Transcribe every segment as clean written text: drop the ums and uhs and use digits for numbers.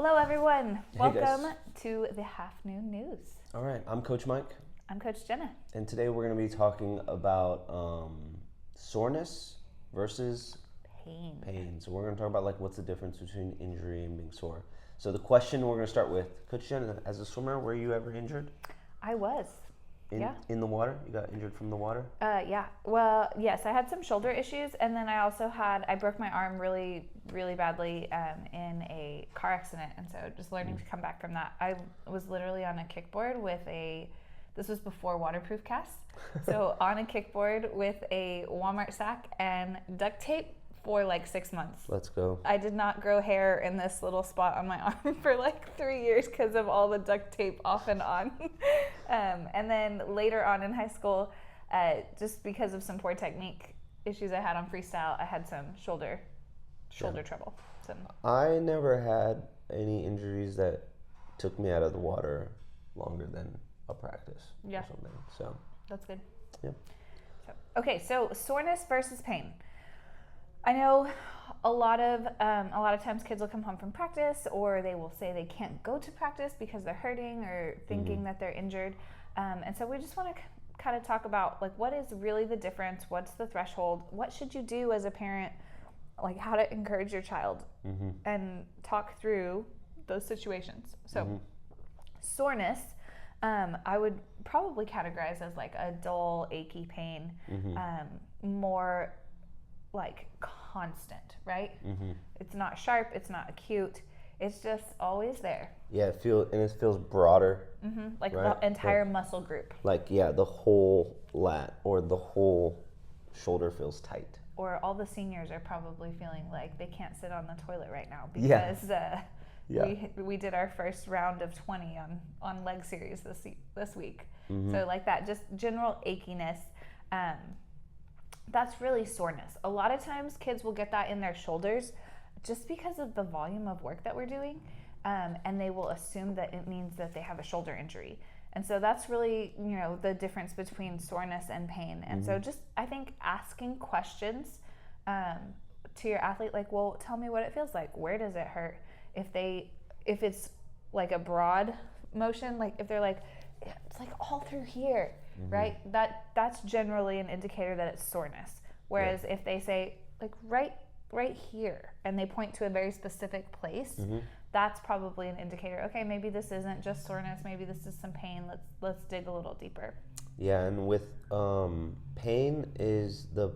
Hello, everyone. Hey, Welcome guys. to the Half Noon News. All right, I'm Coach Mike, I'm Coach Jenna. and today we're going to be talking about soreness versus pain. So we're going to talk about like what's the difference between injury and being sore. So the question we're going to start with, Coach Jenna, as a swimmer, were you ever injured? I was. In the water? You got injured from the water? Yeah. Well, yes, I had some shoulder issues, and then I also I broke my arm really, really badly in a car accident, and so just learning to come back from that. I was literally on a kickboard this was before waterproof casts, so on a kickboard with a Walmart sack and duct tape for like 6 months. Let's go. I did not grow hair in this little spot on my arm for like 3 years because of all the duct tape off and on. And then later on in high school, just because of some poor technique issues I had on freestyle, I had some shoulder trouble. I never had any injuries that took me out of the water longer than a practice or something. So that's good. Yeah. So soreness versus pain. I know a lot of times kids will come home from practice, or they will say they can't go to practice because they're hurting or thinking that they're injured. And so we just want to kind of talk about like what is really the difference, what's the threshold, what should you do as a parent, like how to encourage your child and talk through those situations. So soreness, I would probably categorize as like a dull, achy pain, more like constant, right? It's not sharp, it's not acute, it's just always there. Yeah, it feels broader. Like right? the entire muscle group. Like, yeah, the whole lat or the whole shoulder feels tight. Or all the seniors are probably feeling like they can't sit on the toilet right now because we did our first round of 20 on leg series this week. So like that, just general achiness. That's really soreness. A lot of times kids will get that in their shoulders just because of the volume of work that we're doing, and they will assume that it means that they have a shoulder injury. And so that's really, the difference between soreness and pain. And so just, I think, asking questions to your athlete, like, well, tell me what it feels like. Where does it hurt? If it's like a broad motion, like if they're like, it's like all through here, right? That's generally an indicator that it's soreness. Whereas if they say like right here and they point to a very specific place, that's probably an indicator. Okay, maybe this isn't just soreness. Maybe this is some pain. Let's dig a little deeper. Yeah, and with pain is the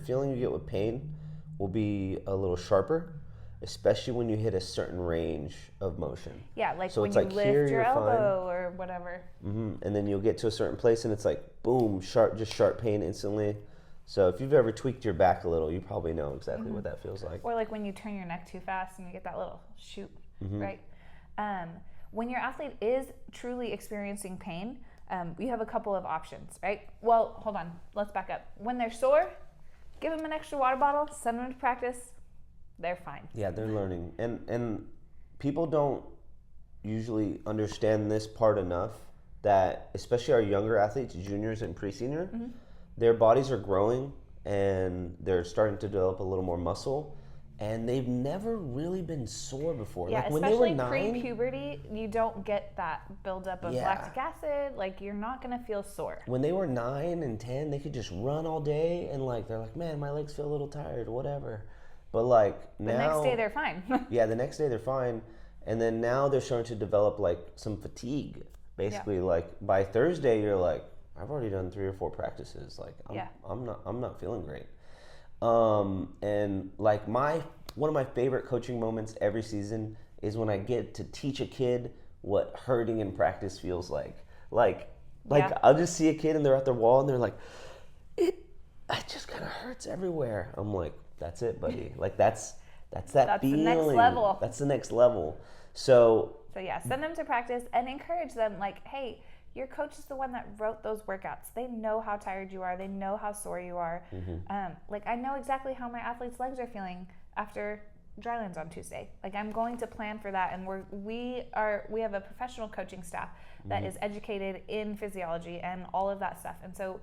feeling you get with pain will be a little sharper, especially when you hit a certain range of motion. Yeah, like so when it's you like lift here, your you're elbow fine. or whatever. And then you'll get to a certain place and it's like boom, sharp pain instantly. So if you've ever tweaked your back a little, you probably know exactly what that feels like. Or like when you turn your neck too fast and you get that little shoot, right? When your athlete is truly experiencing pain, you have a couple of options, right? Well, hold on, let's back up. When they're sore, give them an extra water bottle, send them to practice, they're fine. Yeah, they're learning. And people don't usually understand this part enough that, especially our younger athletes, juniors and pre-senior, their bodies are growing and they're starting to develop a little more muscle, and they've never really been sore before. Yeah, like when they were especially 9, pre-puberty, you don't get that buildup of lactic acid. Like, you're not going to feel sore. when they were 9 and 10, they could just run all day and like they're like, man, my legs feel a little tired, whatever. But like now, The next day they're fine. yeah, the next day they're fine, and then now they're starting to develop like some fatigue. Basically, like by Thursday, you're like, I've already done 3 or 4 practices. Like I'm not feeling great. And like one of my favorite coaching moments every season is when I get to teach a kid what hurting in practice feels like. Like I'll just see a kid and they're at their wall and they're like, it just kind of hurts everywhere. I'm like, that's it, buddy. Like that's that feeling. The next level. That's the next level. So yeah, send them to practice and encourage them. Like, hey, your coach is the one that wrote those workouts. They know how tired you are. They know how sore you are. Like, I know exactly how my athlete's legs are feeling after drylands on Tuesday. Like, I'm going to plan for that. And we have a professional coaching staff that is educated in physiology and all of that stuff. And so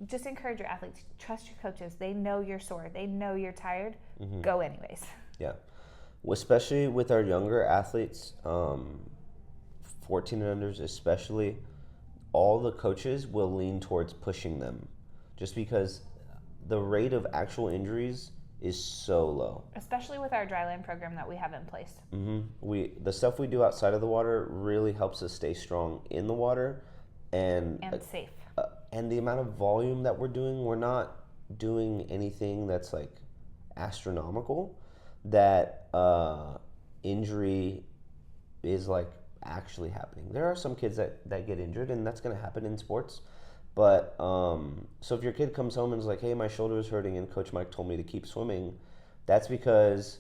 just encourage your athletes. Trust your coaches. They know you're sore. They know you're tired. Go anyways. Yeah. especially with our younger athletes, 14 and unders especially, all the coaches will lean towards pushing them just because the rate of actual injuries is so low. Especially with our dryland program that we have in place. The stuff we do outside of the water really helps us stay strong in the water and safe. And the amount of volume that we're doing, we're not doing anything that's like astronomical that injury is like actually happening. There are some kids that get injured, and that's going to happen in sports. But so if your kid comes home and is like, hey, my shoulder is hurting and Coach Mike told me to keep swimming, that's because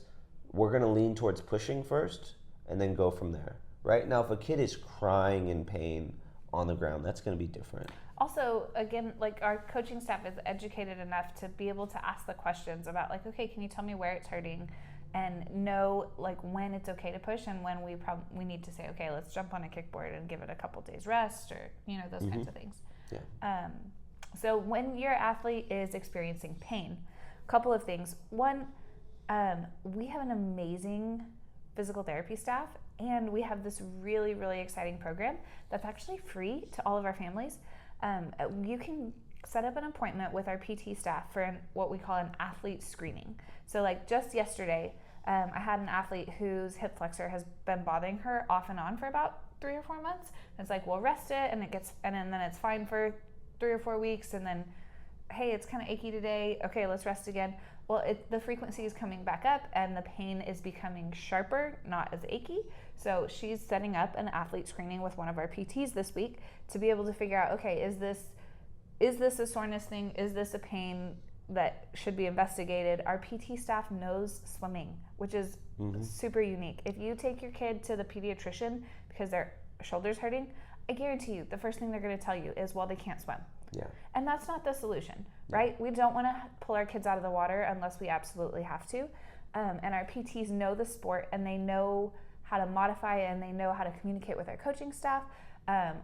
we're going to lean towards pushing first and then go from there. Right? Now, if a kid is crying in pain on the ground, that's going to be different. Also, again, like our coaching staff is educated enough to be able to ask the questions about like, okay, can you tell me where it's hurting? And know like when it's okay to push and when we need to say, okay, let's jump on a kickboard and give it a couple days rest, or those kinds of things. Yeah. So when your athlete is experiencing pain, a couple of things. One, we have an amazing physical therapy staff, and we have this really, really exciting program that's actually free to all of our families. You can set up an appointment with our PT staff for what we call an athlete screening. So like just yesterday, I had an athlete whose hip flexor has been bothering her off and on for about 3 or 4 months. And it's like, we'll rest it, and then it's fine for 3 or 4 weeks, and then, hey, it's kind of achy today. Okay, let's rest again. Well, the frequency is coming back up, and the pain is becoming sharper, not as achy. So she's setting up an athlete screening with one of our PTs this week to be able to figure out, okay, is this a soreness thing? Is this a pain that should be investigated? Our PT staff knows swimming, which is super unique. If you take your kid to the pediatrician because their shoulder's hurting, I guarantee you the first thing they're going to tell you is, well, they can't swim. Yeah. And that's not the solution, right? We don't want to pull our kids out of the water unless we absolutely have to. And our PTs know the sport, and they know how to modify it, and they know how to communicate with our coaching staff.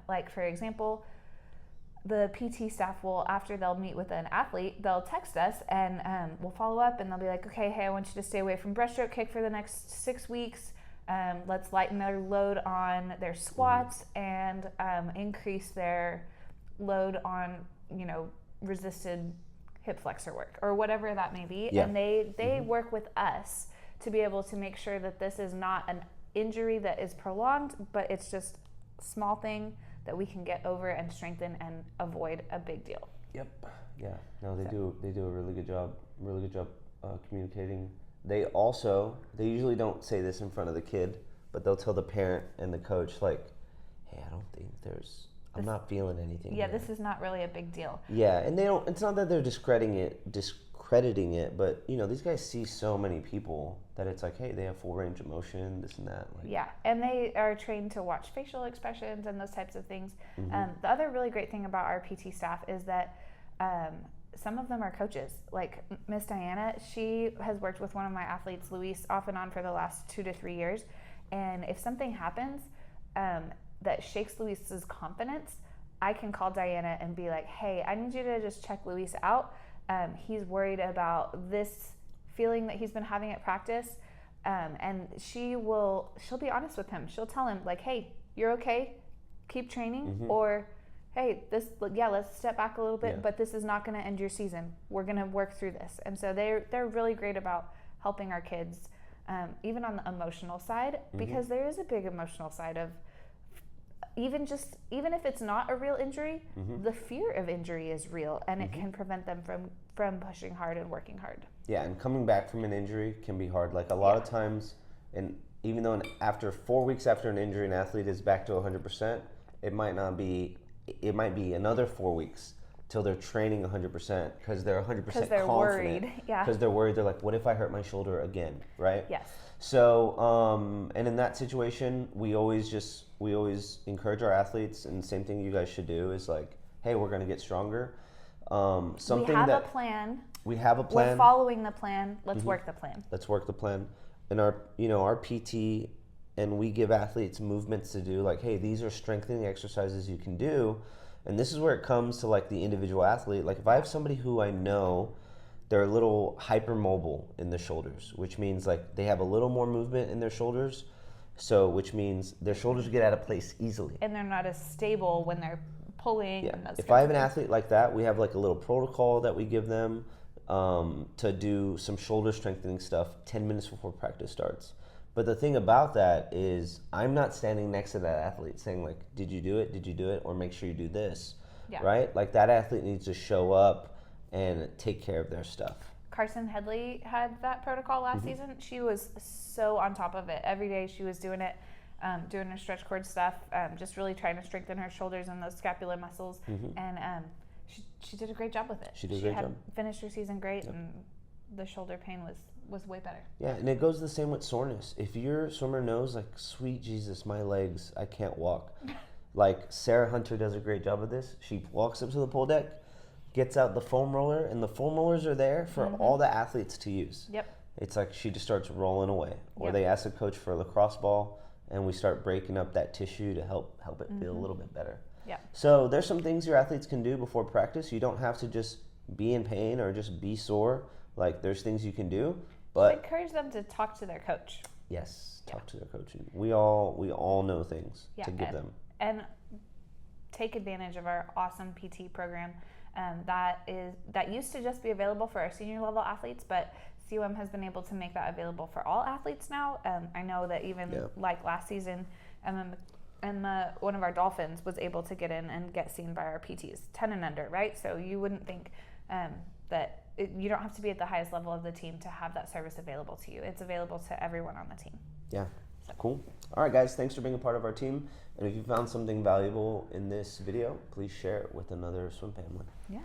Like, for example, the PT staff will, after they'll meet with an athlete, they'll text us, and we'll follow up, and they'll be like, okay, hey, I want you to stay away from breaststroke kick for the next 6 weeks. Let's lighten their load on their squats and increase their load on, resisted hip flexor work or whatever that may be. Yeah. And they work with us to be able to make sure that this is not an injury that is prolonged, but it's just a small thing that we can get over and strengthen and avoid a big deal. Yep. Yeah. No, they do a really good job communicating. They usually don't say this in front of the kid, but they'll tell the parent and the coach, like, hey, I don't think I'm not feeling anything. Yeah, here. This is not really a big deal. Yeah, and it's not that they're discrediting it, but these guys see so many people that it's like, hey, they have full range of motion, this and that. Like, yeah, and they are trained to watch facial expressions and those types of things. The other really great thing about our PT staff is that some of them are coaches. Like Miss Diana, she has worked with one of my athletes, Luis, off and on for the last 2 to 3 years. And if something happens that shakes Luis's confidence, I can call Diana and be like, hey, I need you to just check Luis out. He's worried about this feeling that he's been having at practice. And she'll be honest with him. She'll tell him like, hey, you're okay, keep training, or hey, let's step back a little bit, but this is not going to end your season. We're going to work through this. And so they're really great about helping our kids, even on the emotional side, because there is a big emotional side of even if it's not a real injury, the fear of injury is real, and it can prevent them from pushing hard and working hard. Yeah, and coming back from an injury can be hard. Like a lot of times, and even though after 4 weeks after an injury, an athlete is back to 100%, it might be another 4 weeks till they're training 100% because they're 100% confident. Worried. Yeah. Because they're worried. They're like, what if I hurt my shoulder again, right? Yes. So, and in that situation, we always encourage our athletes, and the same thing you guys should do is like, hey, we're going to get stronger. We have a plan. We're following the plan. Let's work the plan. Let's work the plan. And our PT, and we give athletes movements to do, like, hey, these are strengthening exercises you can do. And this is where it comes to like the individual athlete. Like if I have somebody who I know they're a little hypermobile in the shoulders, which means like they have a little more movement in their shoulders. So, which means their shoulders get out of place easily. And they're not as stable when they're pulling. Yeah. And those If kinds I have of an things. athlete like that, we have like a little protocol that we give them to do some shoulder strengthening stuff 10 minutes before practice starts. But the thing about that is I'm not standing next to that athlete saying like, did you do it? Did you do it? Or make sure you do this, right? Like that athlete needs to show up and take care of their stuff. Carson Headley had that protocol last season. She was so on top of it. Every day she was doing it, doing her stretch cord stuff, just really trying to strengthen her shoulders and those scapular muscles. And she did a great job with it. She did a great job. Finished her season great, and the shoulder pain was way better. Yeah, and it goes the same with soreness. If your swimmer knows, like, sweet Jesus, my legs, I can't walk. Like, Sarah Hunter does a great job of this. She walks up to the pool deck, gets out the foam roller, and the foam rollers are there for all the athletes to use. Yep. It's like she just starts rolling away. Or they ask a coach for a lacrosse ball, and we start breaking up that tissue to help it feel a little bit better. Yeah. So there's some things your athletes can do before practice. You don't have to just be in pain or just be sore. Like, there's things you can do, but encourage them to talk to their coach. Yes, talk to their coach. We all know things to give them. And take advantage of our awesome PT program. That used to just be available for our senior level athletes, but COM has been able to make that available for all athletes now. I know that even like last season, one of our Dolphins was able to get in and get seen by our PTs, 10 and under, right? So you wouldn't think that you don't have to be at the highest level of the team to have that service available to you. It's available to everyone on the team. Yeah, cool. All right, guys, thanks for being a part of our team. And if you found something valuable in this video, please share it with another swim family. Yeah.